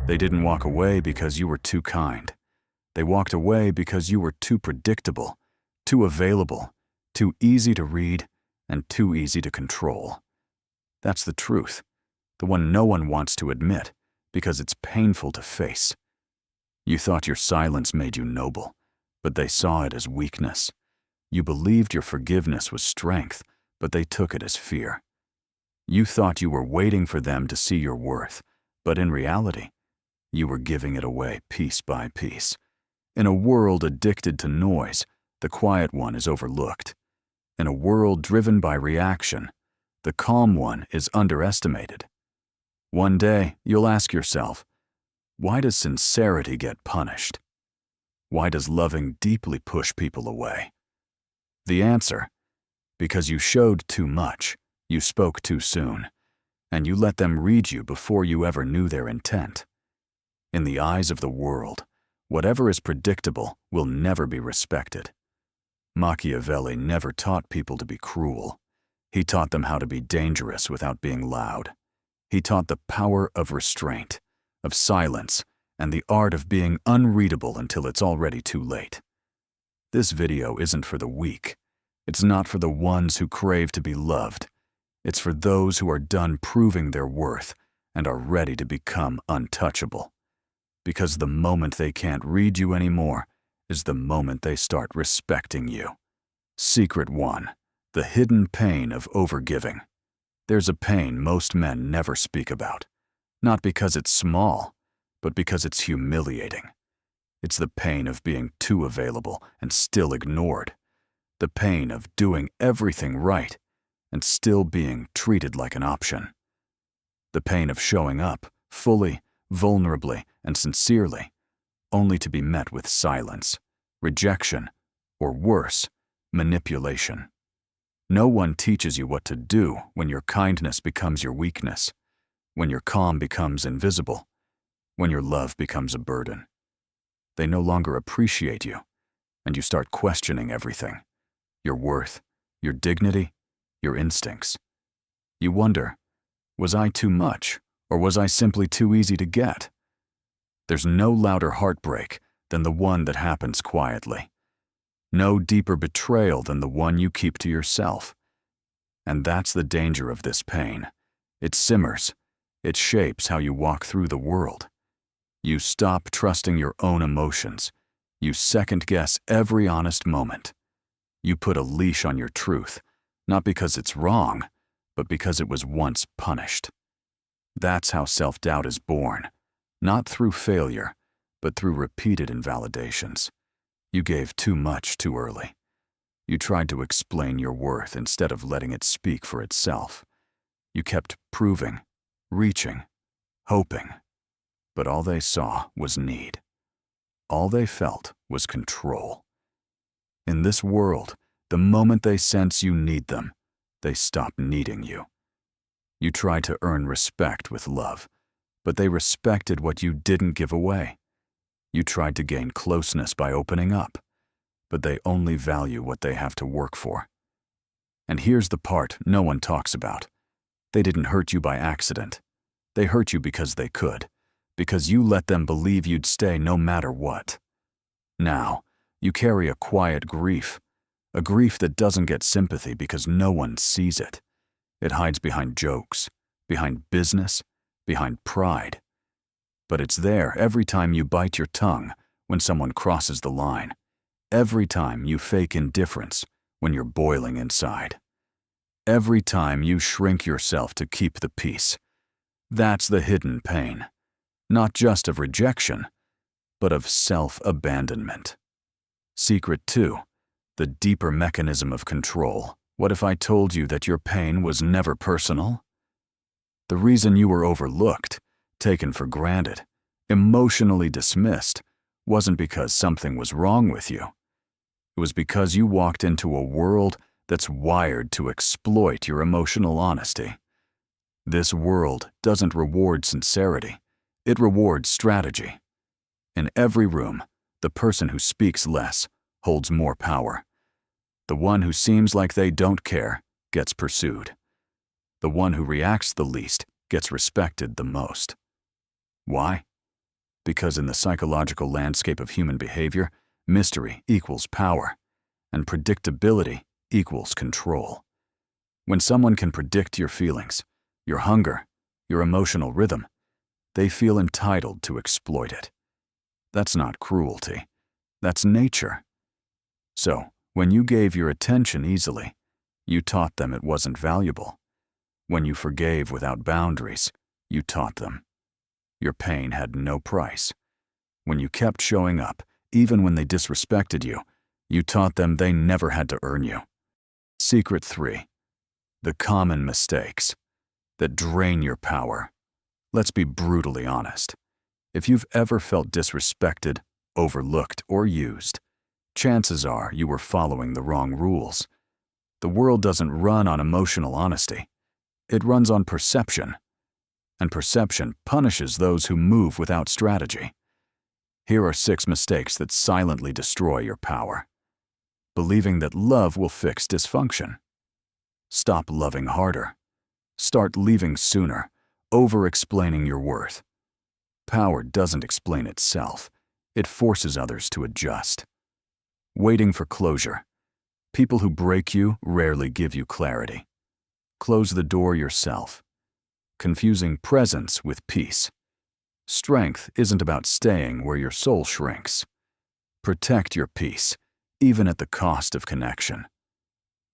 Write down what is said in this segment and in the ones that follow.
They didn't walk away because you were too kind. They walked away because you were too predictable, too available, too easy to read, and too easy to control. That's the truth, the one no one wants to admit because it's painful to face. You thought your silence made you noble, but they saw it as weakness. You believed your forgiveness was strength, but they took it as fear. You thought you were waiting for them to see your worth, but in reality, you were giving it away piece by piece. In a world addicted to noise, the quiet one is overlooked. In a world driven by reaction, the calm one is underestimated. One day, you'll ask yourself, why does sincerity get punished? Why does loving deeply push people away? The answer, because you showed too much, you spoke too soon, and you let them read you before you ever knew their intent. In the eyes of the world, whatever is predictable will never be respected. Machiavelli never taught people to be cruel. He taught them how to be dangerous without being loud. He taught the power of restraint, of silence, and the art of being unreadable until it's already too late. This video isn't for the weak. It's not for the ones who crave to be loved. It's for those who are done proving their worth and are ready to become untouchable. Because the moment they can't read you anymore is the moment they start respecting you. Secret 1. The hidden pain of overgiving. There's a pain most men never speak about. Not because it's small, but because it's humiliating. It's the pain of being too available and still ignored. The pain of doing everything right and still being treated like an option. The pain of showing up, fully, vulnerably, and sincerely, only to be met with silence, rejection, or worse, manipulation. No one teaches you what to do when your kindness becomes your weakness, when your calm becomes invisible, when your love becomes a burden. They no longer appreciate you, and you start questioning everything: your worth, your dignity, your instincts. You wonder, was I too much, or was I simply too easy to get? There's no louder heartbreak than the one that happens quietly. No deeper betrayal than the one you keep to yourself. And that's the danger of this pain. It simmers. It shapes how you walk through the world. You stop trusting your own emotions. You second-guess every honest moment. You put a leash on your truth, not because it's wrong, but because it was once punished. That's how self-doubt is born, not through failure, but through repeated invalidations. You gave too much too early. You tried to explain your worth instead of letting it speak for itself. You kept proving, reaching, hoping, but all they saw was need. All they felt was control. In this world, the moment they sense you need them, they stop needing you. You tried to earn respect with love, but they respected what you didn't give away. You tried to gain closeness by opening up, but they only value what they have to work for. And here's the part no one talks about. They didn't hurt you by accident. They hurt you because they could, because you let them believe you'd stay no matter what. Now, you carry a quiet grief, a grief that doesn't get sympathy because no one sees it. It hides behind jokes, behind business, behind pride. But it's there every time you bite your tongue when someone crosses the line, every time you fake indifference when you're boiling inside, every time you shrink yourself to keep the peace. That's the hidden pain, not just of rejection, but of self-abandonment. Secret 2. The deeper mechanism of control. What if I told you that your pain was never personal? The reason you were overlooked, taken for granted, emotionally dismissed, wasn't because something was wrong with you. It was because you walked into a world that's wired to exploit your emotional honesty. This world doesn't reward sincerity. It rewards strategy. In every room, the person who speaks less holds more power. The one who seems like they don't care gets pursued. The one who reacts the least gets respected the most. Why? Because in the psychological landscape of human behavior, mystery equals power, and predictability equals control. When someone can predict your feelings, your hunger, your emotional rhythm, they feel entitled to exploit it. That's not cruelty. That's nature. So, when you gave your attention easily, you taught them it wasn't valuable. When you forgave without boundaries, you taught them your pain had no price. When you kept showing up, even when they disrespected you, you taught them they never had to earn you. Secret 3. The common mistakes that drain your power. Let's be brutally honest. If you've ever felt disrespected, overlooked, or used, chances are you were following the wrong rules. The world doesn't run on emotional honesty. It runs on perception. And perception punishes those who move without strategy. Here are 6 mistakes that silently destroy your power. Believing that love will fix dysfunction. Stop loving harder. Start leaving sooner, over-explaining your worth. Power doesn't explain itself. It forces others to adjust. Waiting for closure. People who break you rarely give you clarity. Close the door yourself. Confusing presence with peace. Strength isn't about staying where your soul shrinks. Protect your peace, even at the cost of connection.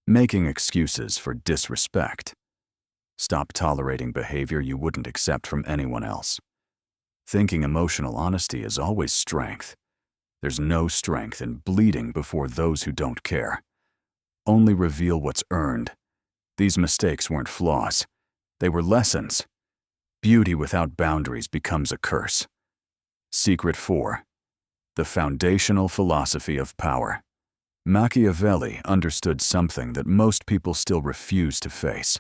Making excuses for disrespect. Stop tolerating behavior you wouldn't accept from anyone else. Thinking emotional honesty is always strength. There's no strength in bleeding before those who don't care. Only reveal what's earned. These mistakes weren't flaws. They were lessons. Beauty without boundaries becomes a curse. Secret 4. The foundational philosophy of power. Machiavelli understood something that most people still refuse to face.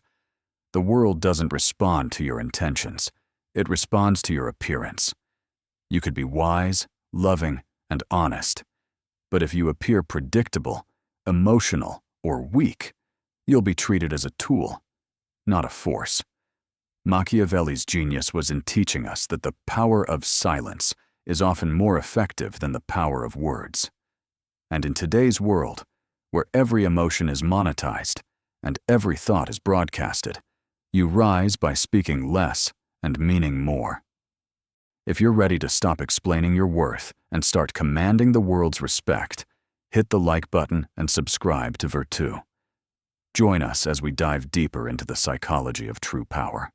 The world doesn't respond to your intentions. It responds to your appearance. You could be wise, loving, and honest. But if you appear predictable, emotional, or weak, you'll be treated as a tool, not a force. Machiavelli's genius was in teaching us that the power of silence is often more effective than the power of words. And in today's world, where every emotion is monetized and every thought is broadcasted, you rise by speaking less and meaning more. If you're ready to stop explaining your worth and start commanding the world's respect, hit the like button and subscribe to Virtù. Join us as we dive deeper into the psychology of true power.